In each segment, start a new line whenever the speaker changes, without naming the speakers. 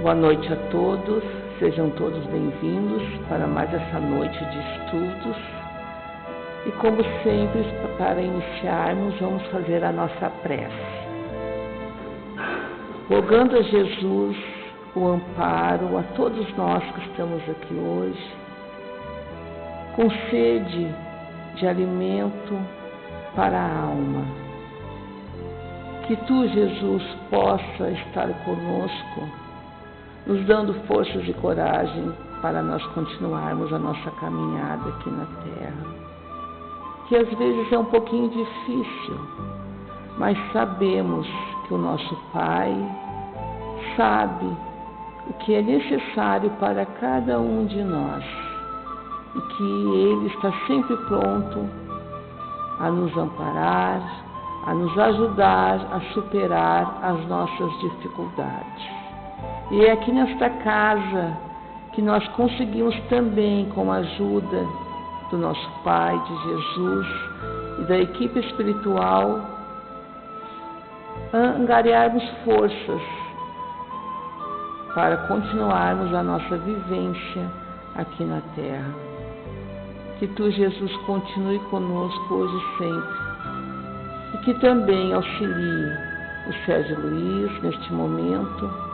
Boa noite a todos, sejam todos bem-vindos para mais essa noite de estudos. E como sempre, para iniciarmos, vamos fazer a nossa prece. Rogando a Jesus o amparo a todos nós que estamos aqui hoje, com sede de alimento para a alma. Que Tu, Jesus, possa estar conosco, nos dando forças e coragem para nós continuarmos a nossa caminhada aqui na Terra, que às vezes é um pouquinho difícil, mas sabemos que o nosso Pai sabe o que é necessário para cada um de nós e que Ele está sempre pronto a nos amparar, a nos ajudar a superar as nossas dificuldades. E é aqui nesta casa que nós conseguimos também, com a ajuda do nosso Pai, de Jesus e da equipe espiritual, angariarmos forças para continuarmos a nossa vivência aqui na Terra. Que Tu, Jesus, continue conosco hoje e sempre, e que também auxilie o Sérgio Luiz neste momento,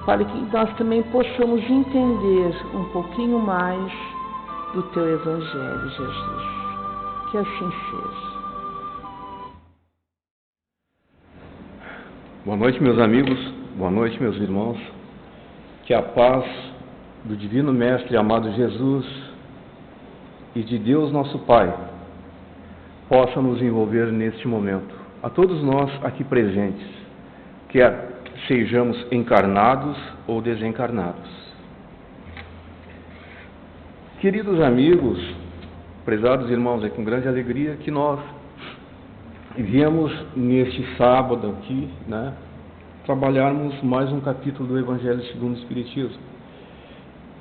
para que nós também possamos entender um pouquinho mais do Teu Evangelho, Jesus. Que assim seja.
Boa noite, meus amigos. Boa noite, meus irmãos. Que a paz do Divino Mestre amado Jesus e de Deus nosso Pai possa nos envolver neste momento. A todos nós aqui presentes, quer sejamos encarnados ou desencarnados. Queridos amigos, prezados irmãos, é com grande alegria que nós viemos neste sábado aqui, trabalharmos mais um capítulo do Evangelho segundo o Espiritismo.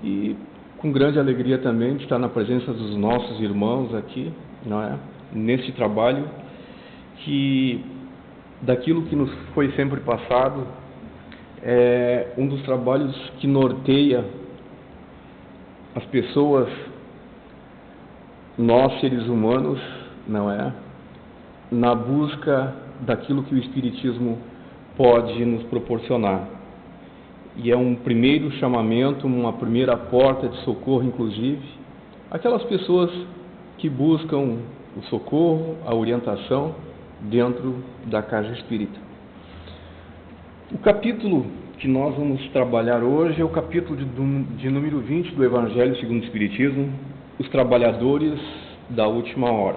E com grande alegria também de estar na presença dos nossos irmãos aqui, neste trabalho que, daquilo que nos foi sempre passado, é um dos trabalhos que norteia as pessoas, nós seres humanos, na busca daquilo que o Espiritismo pode nos proporcionar. E é um primeiro chamamento, uma primeira porta de socorro, inclusive, aquelas pessoas que buscam o socorro, a orientação dentro da casa espírita. O capítulo que nós vamos trabalhar hoje é o capítulo de número 20 do Evangelho segundo o Espiritismo, os trabalhadores da última hora.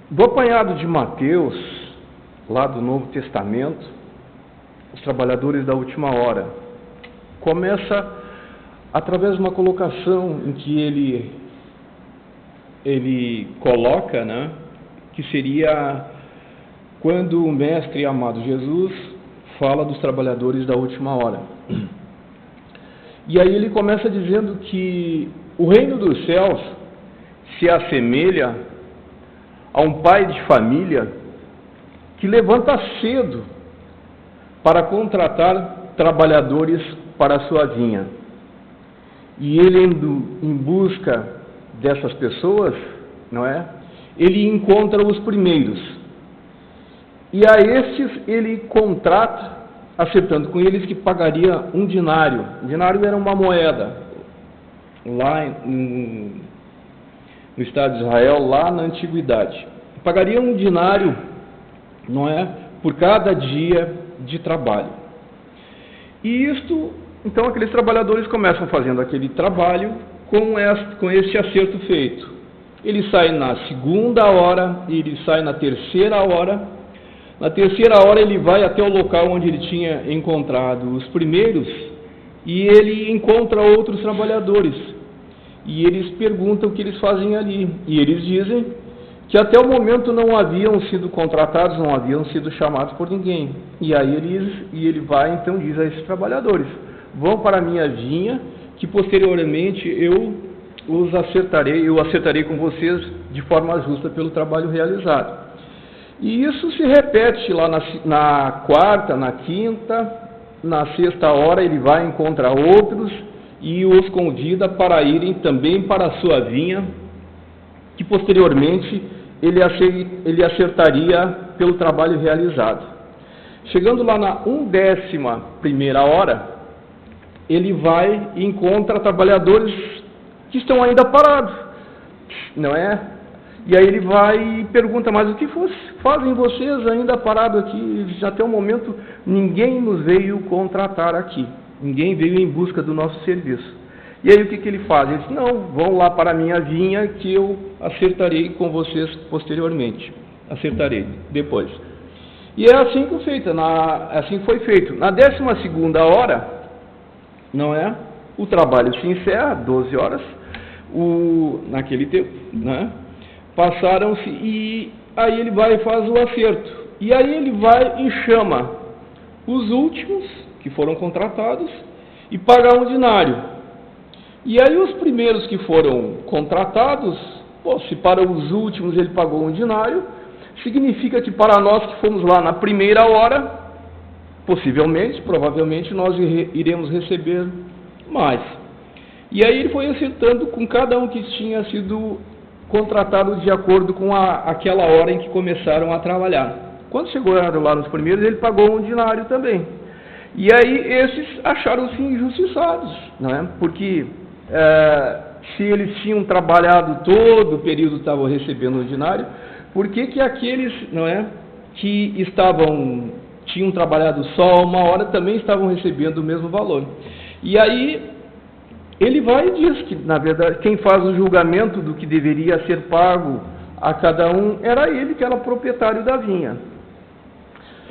Do apanhado de Mateus, lá do Novo Testamento, os trabalhadores da última hora, começa através de uma colocação em que ele coloca, que seria quando o Mestre amado Jesus fala dos trabalhadores da última hora. E aí ele começa dizendo que o reino dos céus se assemelha a um pai de família que levanta cedo para contratar trabalhadores para a sua vinha. E ele indo em busca dessas pessoas, ele encontra os primeiros. E a estes ele contrata, acertando com eles que pagaria um dinário. O dinário era uma moeda, lá no Estado de Israel, lá na Antiguidade. Pagaria um dinário, por cada dia de trabalho. E isto, então, aqueles trabalhadores começam fazendo aquele trabalho com este acerto feito. Ele sai na segunda hora, ele sai na terceira hora. Na terceira hora ele vai até o local onde ele tinha encontrado os primeiros e ele encontra outros trabalhadores. E eles perguntam o que eles fazem ali. E eles dizem que até o momento não haviam sido contratados, não haviam sido chamados por ninguém. E aí ele vai então diz a esses trabalhadores: vão para a minha vinha, que posteriormente eu acertarei com vocês de forma justa pelo trabalho realizado. E isso se repete lá na quarta, na quinta, na sexta hora ele vai encontrar outros e os convida para irem também para a sua vinha, que posteriormente ele acertaria pelo trabalho realizado. Chegando lá na 11ª hora, ele vai e encontra trabalhadores que estão ainda parados, não é? E aí ele vai e pergunta, mas o que fazem vocês ainda parados aqui? Até o momento ninguém nos veio contratar aqui, ninguém veio em busca do nosso serviço. E aí o que ele faz? Ele diz, não, vão lá para a minha vinha que eu acertarei com vocês posteriormente, acertarei depois. E é assim que foi feito. Na 12ª hora, não é? O trabalho se encerra, 12 horas, naquele tempo, né? Passaram-se e aí ele vai e faz o acerto. E aí ele vai e chama os últimos que foram contratados e paga um dinário. E aí os primeiros que foram contratados, se para os últimos ele pagou um dinário, significa que para nós que fomos lá na primeira hora, provavelmente nós iremos receber mais. E aí ele foi acertando com cada um que tinha sido contratado de acordo com aquela hora em que começaram a trabalhar. Quando chegou lá nos primeiros, ele pagou um dinário também. E aí esses acharam-se injustiçados, não é? Porque se eles tinham trabalhado todo o período, estavam recebendo um dinário, por que aqueles, não é, que tinham trabalhado só uma hora também estavam recebendo o mesmo valor? E aí ele vai e diz que, na verdade, quem faz o julgamento do que deveria ser pago a cada um era ele, que era proprietário da vinha.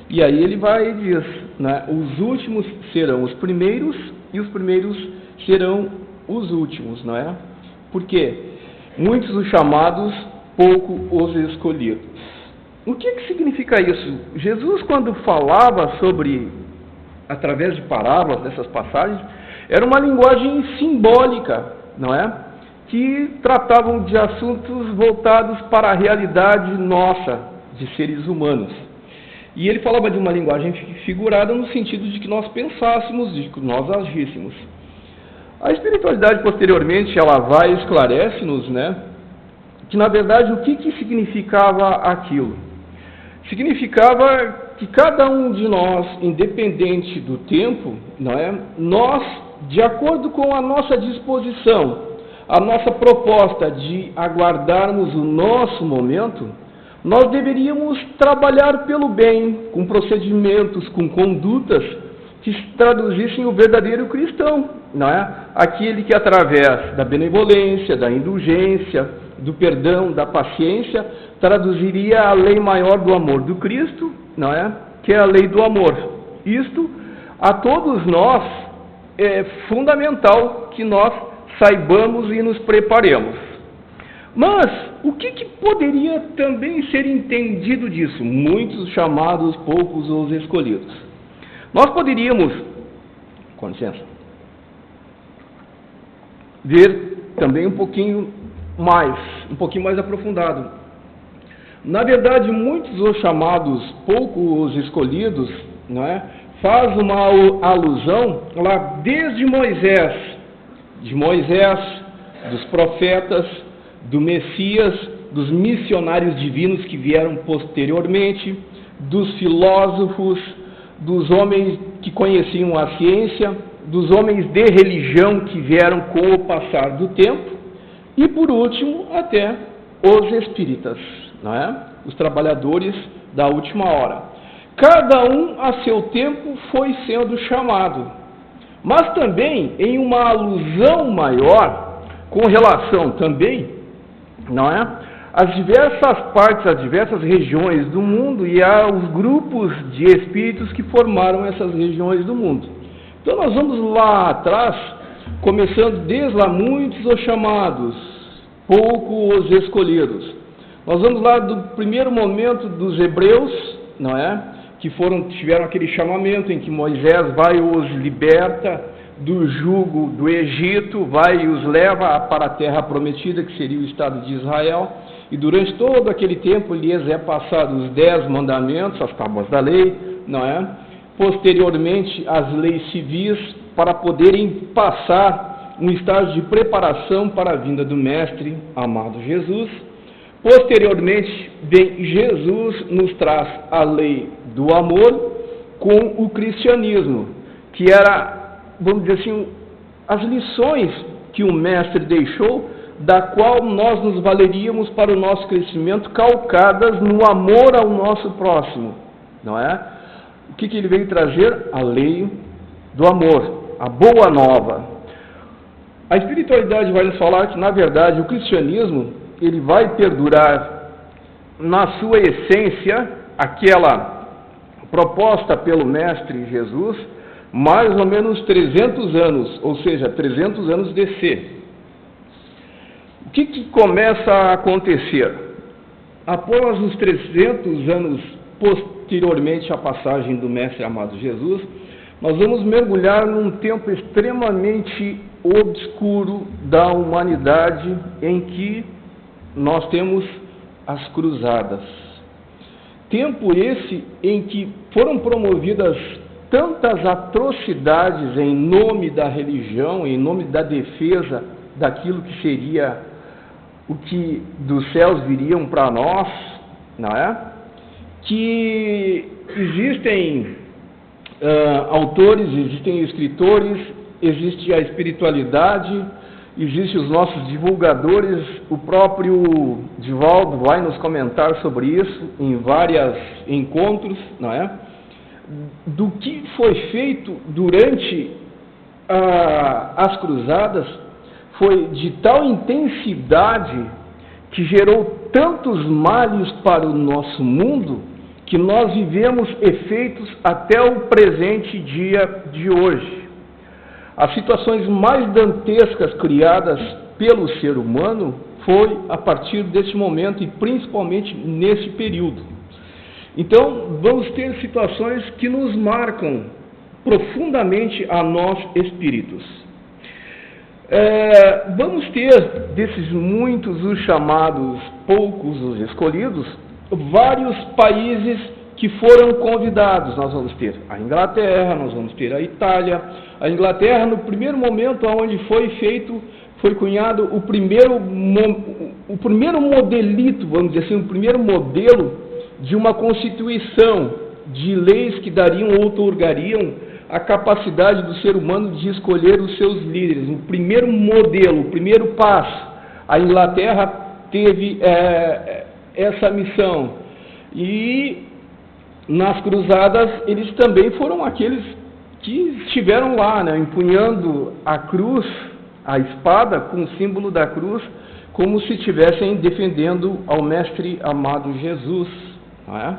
E aí ele vai e diz, né, os últimos serão os primeiros e os primeiros serão os últimos, não é? Porque muitos os chamados, pouco os escolhidos. O que significa isso? Jesus, quando falava através de parábolas, dessas passagens, era uma linguagem simbólica, não é? Que tratavam de assuntos voltados para a realidade nossa, de seres humanos. E ele falava de uma linguagem figurada no sentido de que nós pensássemos, de que nós agíssemos. A espiritualidade, posteriormente, ela vai e esclarece-nos, né, que, na verdade, o que significava aquilo? Significava que cada um de nós, independente do tempo, não é, nós, de acordo com a nossa disposição, a nossa proposta de aguardarmos o nosso momento, nós deveríamos trabalhar pelo bem, com procedimentos, com condutas que traduzissem o verdadeiro cristão, não é? Aquele que, através da benevolência, da indulgência, do perdão, da paciência, traduziria a lei maior do amor do Cristo, não é? Que é a lei do amor. Isto, a todos nós, é fundamental que nós saibamos e nos preparemos. Mas, o que poderia também ser entendido disso? Muitos chamados, poucos os escolhidos. Nós poderíamos, com licença, ver também um pouquinho mais aprofundado. Na verdade, muitos os chamados, poucos os escolhidos, não é? Faz uma alusão lá desde Moisés, dos profetas, do Messias, dos missionários divinos que vieram posteriormente, dos filósofos, dos homens que conheciam a ciência, dos homens de religião que vieram com o passar do tempo, e por último até os espíritas, não é? Os trabalhadores da última hora. Cada um a seu tempo foi sendo chamado, mas também em uma alusão maior com relação também, não é? As diversas partes, as diversas regiões do mundo e aos grupos de espíritos que formaram essas regiões do mundo. Então nós vamos lá atrás, começando desde lá, muitos os chamados, pouco os escolhidos. Nós vamos lá do primeiro momento dos hebreus, não é? Que tiveram aquele chamamento em que Moisés vai e os liberta do jugo do Egito, vai e os leva para a terra prometida, que seria o Estado de Israel. e durante todo aquele tempo lhes é passado os 10 mandamentos, as tábuas da lei, não é? Posteriormente as leis civis, para poderem passar um estágio de preparação para a vinda do Mestre amado Jesus. Posteriormente, vem Jesus, nos traz a lei do amor com o cristianismo, que era, vamos dizer assim, as lições que o Mestre deixou, da qual nós nos valeríamos para o nosso crescimento, calcadas no amor ao nosso próximo, não é? O que ele veio trazer? A lei do amor, a boa nova. A espiritualidade vai nos falar que, na verdade, o cristianismo, ele vai perdurar na sua essência, aquela proposta pelo Mestre Jesus, mais ou menos 300 anos, ou seja, 300 anos de ser. O que começa a acontecer? Após os 300 anos posteriormente à passagem do Mestre amado Jesus, nós vamos mergulhar num tempo extremamente obscuro da humanidade, em que nós temos as cruzadas. Tempo esse em que foram promovidas tantas atrocidades em nome da religião, em nome da defesa daquilo que seria o que dos céus viriam para nós, não é? Que existem autores, existem escritores, existe a espiritualidade, existem os nossos divulgadores. O próprio Divaldo vai nos comentar sobre isso em vários encontros, não é? Do que foi feito durante as cruzadas, foi de tal intensidade que gerou tantos males para o nosso mundo, que nós vivemos efeitos até o presente dia de hoje. As situações mais dantescas criadas pelo ser humano foi a partir desse momento e principalmente nesse período. Então, vamos ter situações que nos marcam profundamente a nós espíritos. Vamos ter desses muitos os chamados, poucos os escolhidos, vários países que foram convidados. Nós vamos ter a Inglaterra, nós vamos ter a Itália. A Inglaterra, no primeiro momento onde foi cunhado o primeiro modelito, vamos dizer assim, o primeiro modelo de uma constituição de leis que dariam ou outorgariam a capacidade do ser humano de escolher os seus líderes. O primeiro modelo, o primeiro passo. A Inglaterra teve essa missão. E nas cruzadas, eles também foram aqueles que estiveram lá, né, empunhando a cruz, a espada com o símbolo da cruz, como se estivessem defendendo ao Mestre amado Jesus. Não é?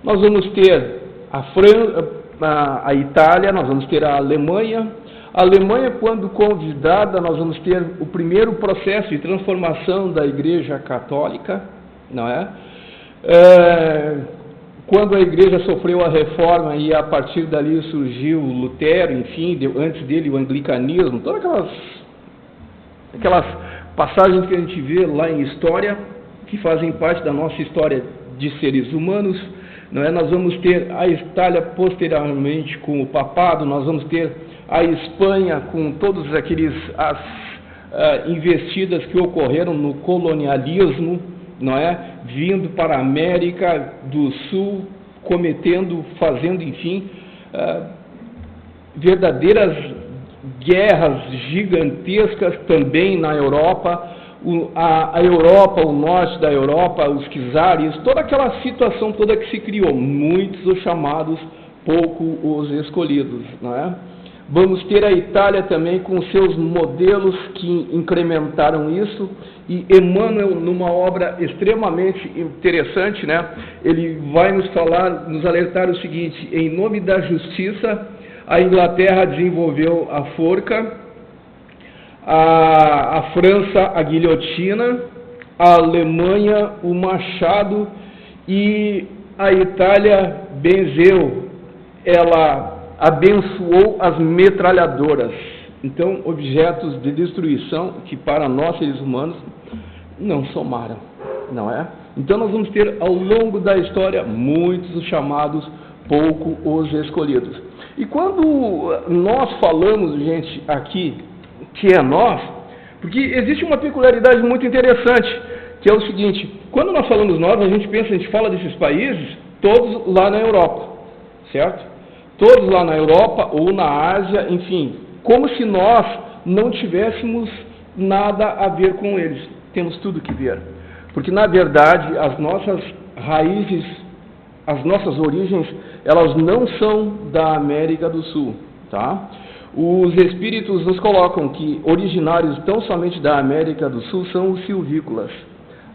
Nós vamos ter a Itália, nós vamos ter a Alemanha. A Alemanha, quando convidada, nós vamos ter o primeiro processo de transformação da Igreja Católica, não é? Quando a Igreja sofreu a reforma e a partir dali surgiu Lutero, enfim, antes dele o anglicanismo, todas aquelas passagens que a gente vê lá em história, que fazem parte da nossa história de seres humanos, não é? Nós vamos ter a Itália posteriormente com o papado, nós vamos ter a Espanha com todas as investidas que ocorreram no colonialismo, não é? Vindo para a América do Sul, fazendo, enfim, verdadeiras guerras gigantescas também na Europa. A Europa, o norte da Europa, os czares, toda aquela situação toda que se criou, muitos os chamados, pouco os escolhidos, não é? Vamos ter a Itália também com seus modelos que incrementaram isso, e Emmanuel, numa obra extremamente interessante, né? Ele vai nos alertar o seguinte: em nome da justiça, a Inglaterra desenvolveu a forca, a França a guilhotina, a Alemanha o machado e a Itália benzeu, ela abençoou as metralhadoras. Então, objetos de destruição que para nós seres humanos não somaram, não é? Então nós vamos ter ao longo da história muitos os chamados, pouco os escolhidos. E quando nós falamos, gente, aqui, que é nós, porque existe uma peculiaridade muito interessante, que é o seguinte: quando nós falamos nós, a gente fala desses países, todos lá na Europa, certo? Todos lá na Europa ou na Ásia, enfim, como se nós não tivéssemos nada a ver com eles. Temos tudo que ver. Porque, na verdade, as nossas raízes, as nossas origens, elas não são da América do Sul, tá? Os espíritos nos colocam que originários tão somente da América do Sul são os silvícolas.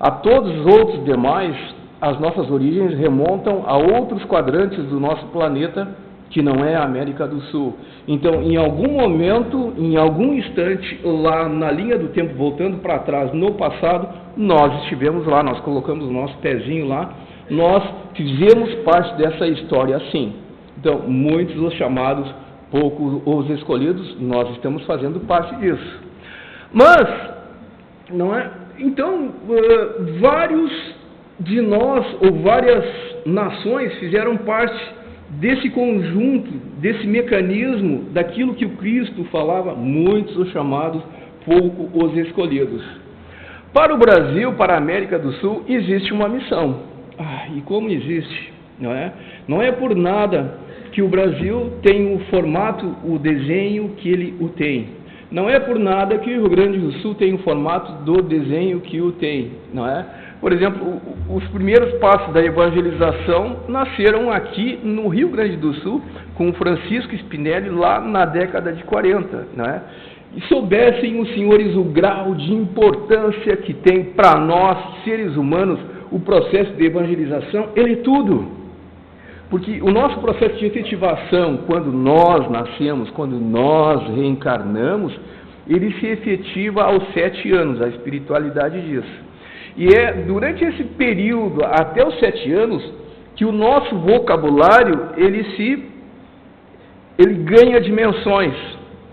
A todos os outros demais, as nossas origens remontam a outros quadrantes do nosso planeta, que não é a América do Sul. Então, em algum momento, em algum instante, lá na linha do tempo, voltando para trás, no passado, nós estivemos lá, nós colocamos o nosso pezinho lá, nós fizemos parte dessa história assim. Então, muitos os chamados, poucos os escolhidos, nós estamos fazendo parte disso. Mas, não é? Então, vários de nós, ou várias nações, fizeram parte desse conjunto, desse mecanismo, daquilo que o Cristo falava, muitos os chamados, pouco os escolhidos. Para o Brasil, para a América do Sul, existe uma missão. E como existe, não é? Não é por nada que o Brasil tem o formato, o desenho que ele o tem. Não é por nada que o Rio Grande do Sul tem o formato do desenho que o tem, não é? Por exemplo, os primeiros passos da evangelização nasceram aqui no Rio Grande do Sul, com o Francisco Spinelli, lá na década de 40, não é? E soubessem os senhores o grau de importância que tem para nós, seres humanos, o processo de evangelização, ele é tudo. Porque o nosso processo de efetivação, quando nós nascemos, quando nós reencarnamos, ele se efetiva aos 7 anos, a espiritualidade diz. E é durante esse período, até os 7 anos, que o nosso vocabulário, ele ganha dimensões,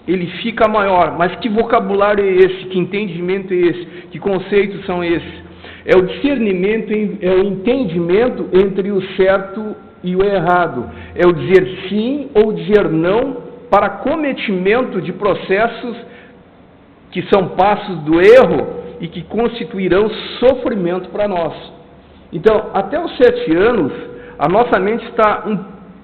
ele fica maior. Mas que vocabulário é esse? Que entendimento é esse? Que conceitos são esses? É o discernimento, é o entendimento entre o certo e o errado. É o dizer sim ou dizer não para cometimento de processos que são passos do erro e que constituirão sofrimento para nós. Então, até os 7 anos, a nossa mente está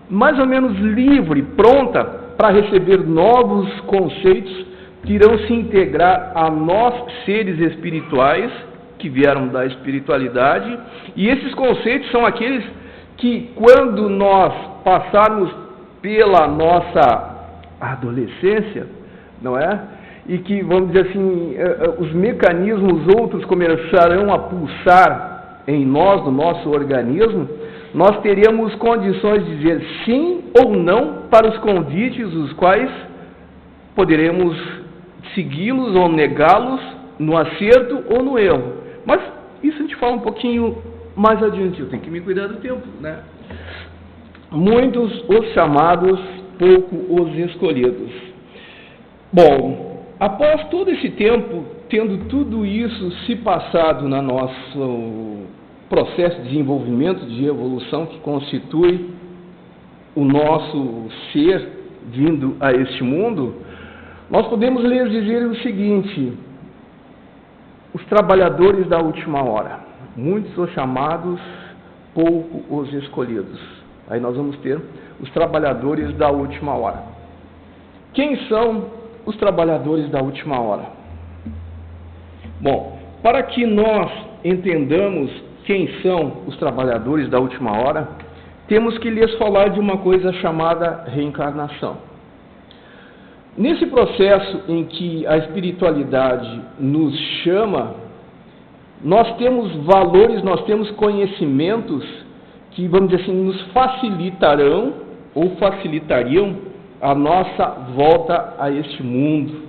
mais ou menos livre, pronta para receber novos conceitos que irão se integrar a nós, seres espirituais, que vieram da espiritualidade, e esses conceitos são aqueles que, quando nós passarmos pela nossa adolescência, não é? E que, vamos dizer assim, os mecanismos outros começarão a pulsar em nós, no nosso organismo, nós teremos condições de dizer sim ou não para os convites, os quais poderemos segui-los ou negá-los no acerto ou no erro. Mas isso a gente fala um pouquinho mais adiante, eu tenho que me cuidar do tempo, né? Muitos os chamados, pouco os escolhidos. Bom, após todo esse tempo, tendo tudo isso se passado no nosso processo de desenvolvimento, de evolução, que constitui o nosso ser vindo a este mundo, nós podemos lhes dizer o seguinte: os trabalhadores da última hora, muitos os chamados, pouco os escolhidos. Aí nós vamos ter os trabalhadores da última hora. Quem são os trabalhadores da última hora? Bom, para que nós entendamos quem são os trabalhadores da última hora, temos que lhes falar de uma coisa chamada reencarnação. Nesse processo em que a espiritualidade nos chama, nós temos valores, nós temos conhecimentos que, vamos dizer assim, nos facilitarão ou facilitariam a nossa volta a este mundo,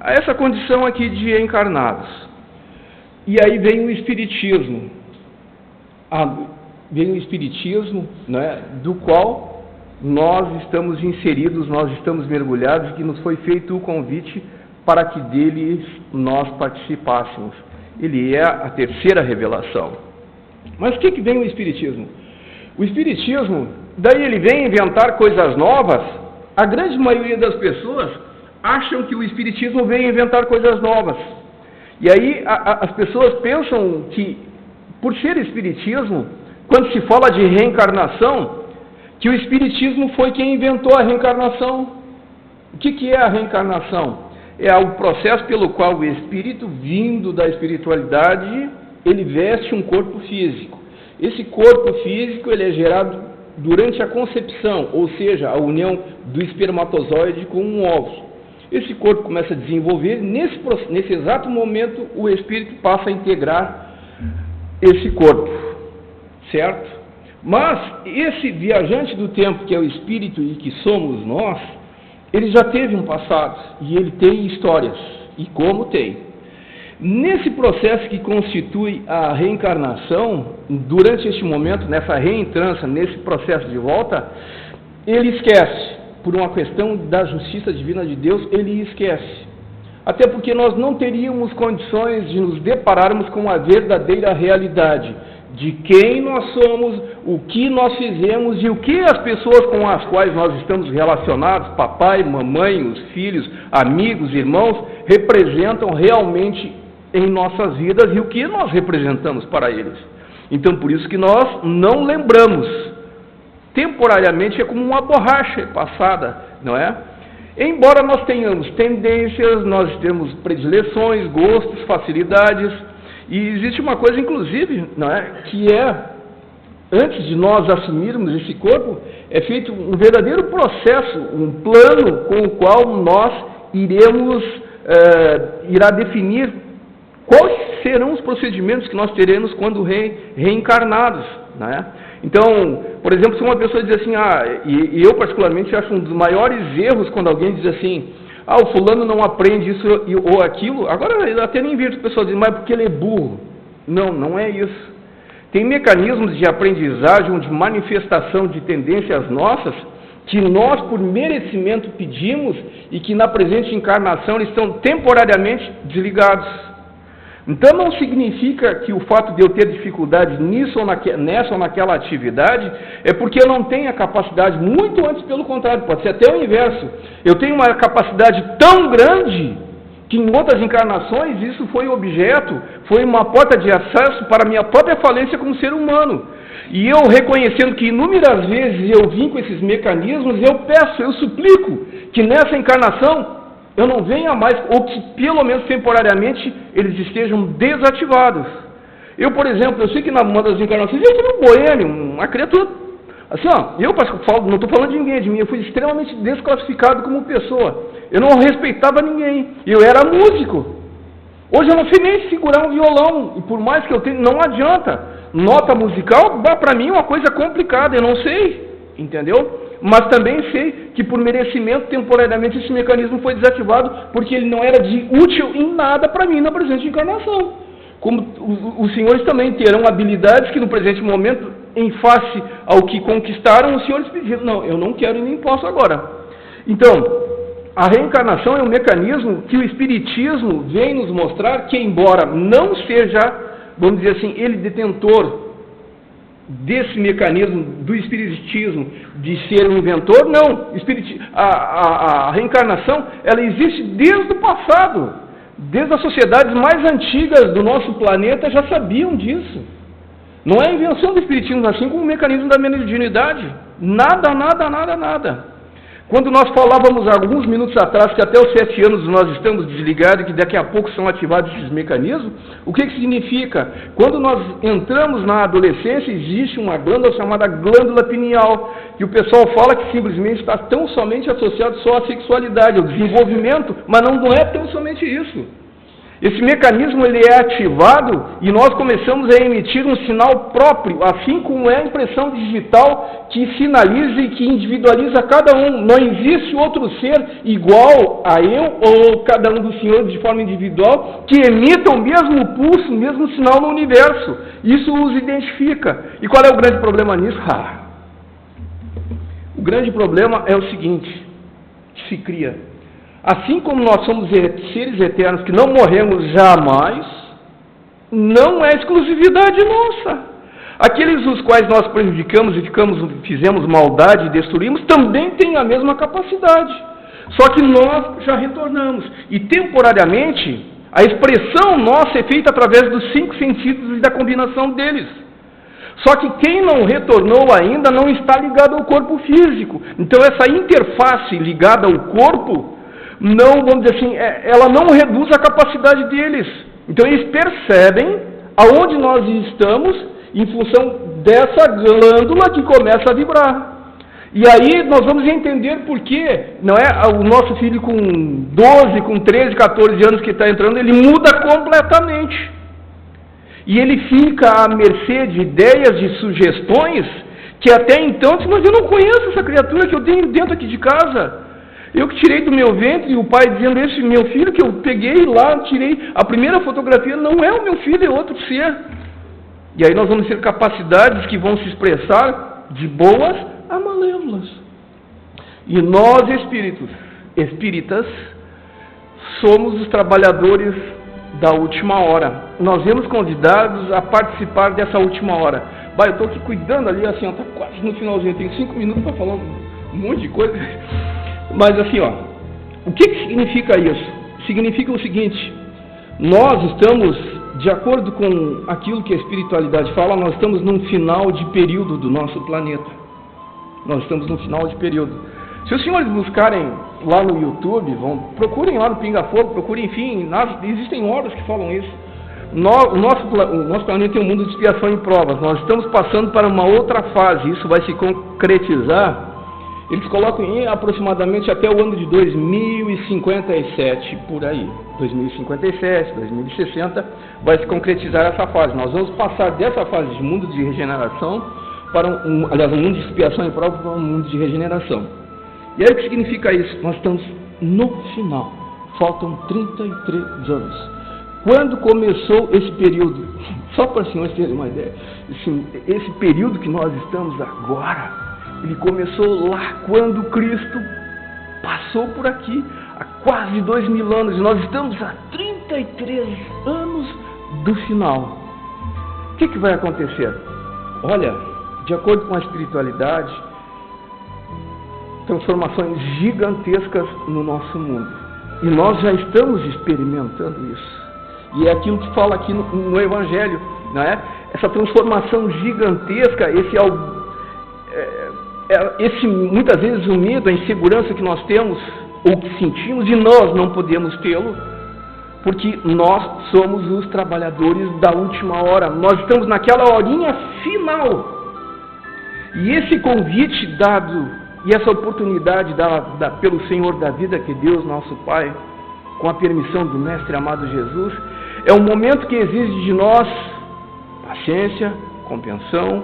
a essa condição aqui de encarnados. E aí vem o Espiritismo, né, do qual nós estamos inseridos, nós estamos mergulhados, que nos foi feito o convite para que deles nós participássemos. Ele é a terceira revelação. Mas o que vem o Espiritismo? O Espiritismo, daí ele vem inventar coisas novas. A grande maioria das pessoas acham que o Espiritismo vem inventar coisas novas. E aí as pessoas pensam que, por ser Espiritismo, quando se fala de reencarnação, que o Espiritismo foi quem inventou a reencarnação. O que é a reencarnação? É o processo pelo qual o espírito, vindo da espiritualidade, ele veste um corpo físico. Esse corpo físico ele é gerado durante a concepção, ou seja, a união do espermatozoide com um óvulo. Esse corpo começa a desenvolver, nesse exato momento o espírito passa a integrar esse corpo, certo? Mas esse viajante do tempo, que é o espírito e que somos nós, ele já teve um passado e ele tem histórias, e como tem. Nesse processo que constitui a reencarnação, durante este momento, nessa reentrância, nesse processo de volta, ele esquece, por uma questão da justiça divina de Deus, ele esquece. Até porque nós não teríamos condições de nos depararmos com a verdadeira realidade de quem nós somos, o que nós fizemos e o que as pessoas com as quais nós estamos relacionados, papai, mamãe, os filhos, amigos, irmãos, representam realmente em nossas vidas e o que nós representamos para eles. Então, por isso que nós não lembramos. Temporariamente é como uma borracha passada, não é? Embora nós tenhamos tendências, nós temos predileções, gostos, facilidades. E existe uma coisa, inclusive, não é, que é, antes de nós assumirmos esse corpo, é feito um verdadeiro processo, um plano com o qual nós irá definir quais serão os procedimentos que nós teremos quando reencarnados, não é? Então, por exemplo, se uma pessoa diz assim, e eu particularmente acho um dos maiores erros quando alguém diz assim, o fulano não aprende isso ou aquilo. Agora eu até nem vejo o pessoal dizer, mas porque ele é burro. Não, não é isso. Tem mecanismos de aprendizagem, de manifestação de tendências nossas, que nós por merecimento pedimos e que na presente encarnação eles estão temporariamente desligados. Então não significa que o fato de eu ter dificuldade nisso ou nessa ou naquela atividade é porque eu não tenho a capacidade, muito antes pelo contrário, pode ser até o inverso. Eu tenho uma capacidade tão grande que em outras encarnações isso foi objeto, foi uma porta de acesso para a minha própria falência como ser humano. E eu reconhecendo que inúmeras vezes eu vim com esses mecanismos, eu peço, eu suplico que nessa encarnação eu não venha mais, ou que pelo menos temporariamente eles estejam desativados. Eu, por exemplo, eu sei que na uma das encarnações eu fui um boêmio, uma criatura, assim eu não estou falando de ninguém, de mim, eu fui extremamente desclassificado como pessoa. Eu não respeitava ninguém, eu era músico. Hoje eu não sei nem segurar um violão, e por mais que eu tenha, não adianta. Nota musical, para mim é uma coisa complicada, eu não sei, entendeu? Mas também sei que por merecimento, temporariamente, esse mecanismo foi desativado, porque ele não era de útil em nada para mim na presente encarnação. Como os senhores também terão habilidades que no presente momento, em face ao que conquistaram, os senhores pediram, não, eu não quero e nem posso agora. Então, a reencarnação é um mecanismo que o Espiritismo vem nos mostrar que, embora não seja, vamos dizer assim, ele detentor desse mecanismo do Espiritismo de ser um inventor, não. A reencarnação, ela existe desde o passado. Desde as sociedades mais antigas do nosso planeta já sabiam disso. Não é invenção do Espiritismo, assim como o mecanismo da mediunidade. Nada. Quando nós falávamos alguns minutos atrás que até os 7 anos nós estamos desligados e que daqui a pouco são ativados esses mecanismos, o que significa? Quando nós entramos na adolescência, existe uma glândula chamada glândula pineal, que o pessoal fala que simplesmente está tão somente associado só à sexualidade, ao desenvolvimento, mas não é tão somente isso. Esse mecanismo ele é ativado e nós começamos a emitir um sinal próprio, assim como é a impressão digital que sinaliza e que individualiza cada um. Não existe outro ser igual a eu ou cada um dos senhores de forma individual que emita o mesmo pulso, o mesmo sinal no universo. Isso os identifica. E qual é o grande problema nisso? O grande problema é o seguinte, que se cria. Assim como nós somos seres eternos que não morremos jamais, não é exclusividade nossa. Aqueles os quais nós prejudicamos e fizemos maldade e destruímos também têm a mesma capacidade. Só que nós já retornamos. E temporariamente, a expressão nossa é feita através dos 5 sentidos e da combinação deles. Só que quem não retornou ainda não está ligado ao corpo físico. Então essa interface ligada ao corpo, não, vamos dizer assim, ela não reduz a capacidade deles. Então eles percebem aonde nós estamos em função dessa glândula que começa a vibrar. E aí nós vamos entender por que, não é? O nosso filho com 12, com 13, 14 anos que está entrando, ele muda completamente. E ele fica à mercê de ideias, de sugestões, que até então, mas eu não conheço essa criatura que eu tenho dentro aqui de casa. Eu que tirei do meu ventre, e o pai dizendo, esse meu filho que eu peguei lá, tirei, a primeira fotografia não é o meu filho, é outro ser. E aí nós vamos ter capacidades que vão se expressar de boas a malévolas. E nós, espíritas, somos os trabalhadores da última hora. Nós vemos convidados a participar dessa última hora. Bah, eu estou aqui cuidando ali, assim, está quase no finalzinho, tem 5 minutos para falar um monte de coisa. Mas assim, ó, o que significa isso? Significa o seguinte: nós estamos, de acordo com aquilo que a espiritualidade fala, nós estamos num final de período do nosso planeta. Nós estamos num final de período. Se os senhores buscarem lá no YouTube, procurem lá no Pinga Fogo, procurem, enfim, existem obras que falam isso. O nosso planeta tem um mundo de expiação e provas. Nós estamos passando para uma outra fase. Isso vai se concretizar. Eles colocam em aproximadamente até o ano de 2057, por aí. 2057, 2060, vai se concretizar essa fase. Nós vamos passar dessa fase de mundo de regeneração para um mundo de expiação e prova para um mundo de regeneração. E aí o que significa isso? Nós estamos no final. Faltam 33 anos. Quando começou esse período, só para os senhores terem uma ideia, esse período que nós estamos agora, ele começou lá quando Cristo passou por aqui, há quase 2000 anos, e nós estamos há 33 anos do final. O que vai acontecer? Olha, de acordo com a espiritualidade, transformações gigantescas no nosso mundo. E nós já estamos experimentando isso. E é aquilo que fala aqui no Evangelho, não é? Essa transformação gigantesca, esse muitas vezes o medo, a insegurança que nós temos, ou que sentimos, e nós não podemos tê-lo, porque nós somos os trabalhadores da última hora. Nós estamos naquela horinha final. E esse convite dado, e essa oportunidade dada pelo Senhor da vida, que é Deus, nosso Pai, com a permissão do Mestre amado Jesus, é um momento que exige de nós paciência, compreensão,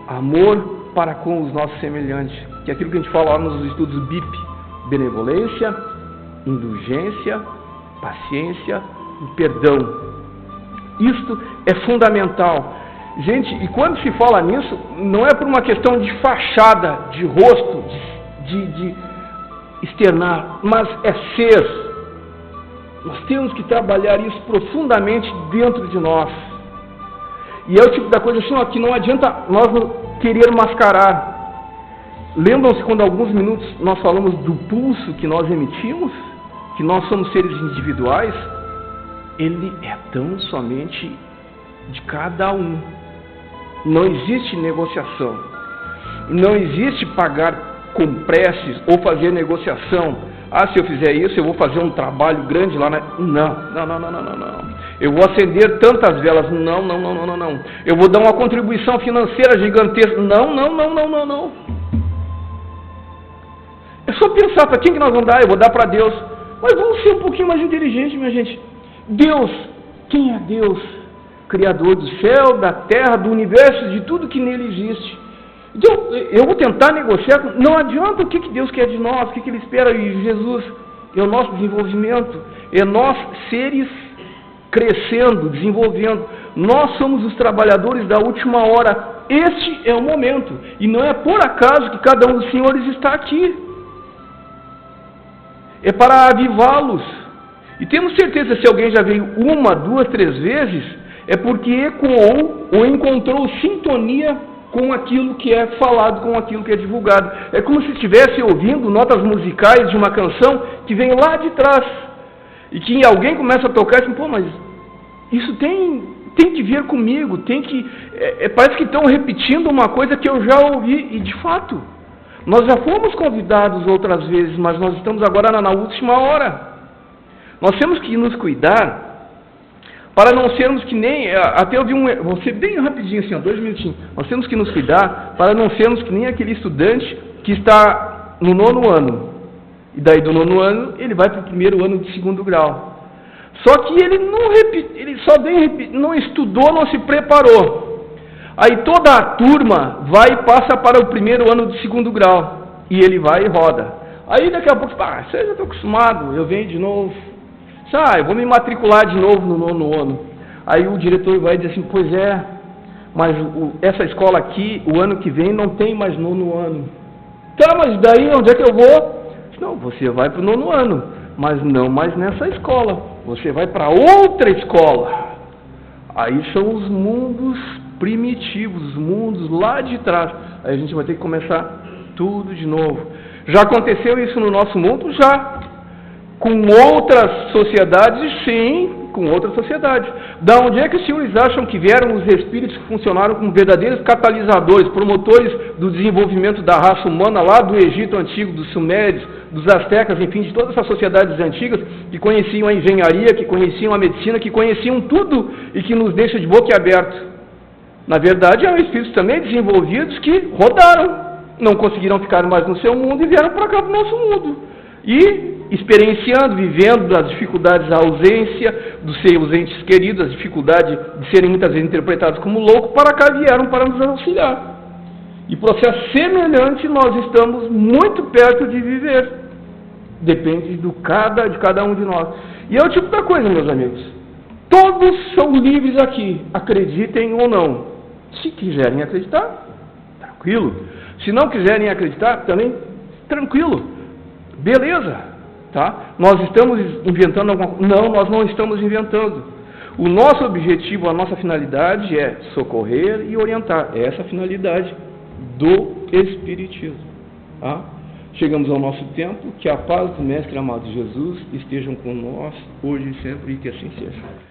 amor para com os nossos semelhantes, que é aquilo que a gente fala lá nos estudos BIP: benevolência, indulgência, paciência e perdão. Isto é fundamental. Gente, e quando se fala nisso, não é por uma questão de fachada, de rosto, de externar, mas é ser. Nós temos que trabalhar isso profundamente dentro de nós. E é o tipo da coisa assim, ó, que não adianta nós querer mascarar. Lembram-se quando há alguns minutos nós falamos do pulso que nós emitimos? Que nós somos seres individuais? Ele é tão somente de cada um. Não existe negociação. Não existe pagar com preces ou fazer negociação. Ah, se eu fizer isso, eu vou fazer um trabalho grande lá na... Não. Eu vou acender tantas velas. Não. Eu vou dar uma contribuição financeira gigantesca. Não. É só pensar, para quem que nós vamos dar? Eu vou dar para Deus. Mas vamos ser um pouquinho mais inteligentes, minha gente. Deus, quem é Deus? Criador do céu, da terra, do universo, de tudo que nele existe. Então, eu vou tentar negociar, não adianta. O que Deus quer de nós, o que Ele espera de Jesus? É o nosso desenvolvimento, é nós seres crescendo, desenvolvendo. Nós somos os trabalhadores da última hora. Este é o momento, e não é por acaso que cada um dos senhores está aqui. É para avivá-los. E temos certeza, se alguém já veio 1, 2, 3 vezes, é porque ecoou ou encontrou sintonia com aquilo que é falado, com aquilo que é divulgado. É como se estivesse ouvindo notas musicais de uma canção que vem lá de trás, e que alguém começa a tocar e diz, pô, mas isso tem que ver comigo, parece que estão repetindo uma coisa que eu já ouvi, e de fato, nós já fomos convidados outras vezes, mas nós estamos agora na última hora. Nós temos que nos cuidar para não sermos que nem, até eu vi vou ser bem rapidinho assim, 2 minutinhos, nós temos que nos cuidar para não sermos que nem aquele estudante que está no 9º ano, e daí do 9º ano ele vai para o 1º ano de 2º grau. Só que ele não estudou, não se preparou. Aí toda a turma vai e passa para o 1º ano de 2º grau. E ele vai e roda. Aí daqui a pouco, você já está acostumado, eu venho de novo. Eu vou me matricular de novo no 9º ano. Aí o diretor vai dizer assim, pois é, mas essa escola aqui, o ano que vem, não tem mais 9º ano. Tá, mas daí onde é que eu vou? Não, você vai para o 9º ano, mas não mais nessa escola. Você vai para outra escola. Aí são os mundos primitivos, os mundos lá de trás. Aí a gente vai ter que começar tudo de novo. Já aconteceu isso no nosso mundo? Já. Com outras sociedades? Sim, com outras sociedades. Da onde é que os senhores acham que vieram os espíritos que funcionaram como verdadeiros catalisadores, promotores do desenvolvimento da raça humana lá do Egito Antigo, dos Sumérios, dos Aztecas, enfim, de todas essas sociedades antigas que conheciam a engenharia, que conheciam a medicina, que conheciam tudo e que nos deixa de boca aberta? Na verdade, eram espíritos também desenvolvidos que rodaram, não conseguiram ficar mais no seu mundo e vieram para cá, para o nosso mundo. E experienciando, vivendo as dificuldades da ausência dos seus entes queridos, as dificuldades de serem muitas vezes interpretados como loucos, para cá vieram para nos auxiliar. E processo semelhante nós estamos muito perto de viver. Depende de cada um de nós. E é o tipo da coisa, meus amigos. Todos são livres aqui, acreditem ou não. Se quiserem acreditar, tranquilo. Se não quiserem acreditar, também tranquilo. Beleza. Tá? Nós estamos inventando alguma coisa? Não, nós não estamos inventando. O nosso objetivo, a nossa finalidade é socorrer e orientar. É essa a finalidade do Espiritismo. Tá? Chegamos ao nosso tempo. Que a paz do Mestre amado Jesus estejam com nós hoje e sempre, e que assim seja.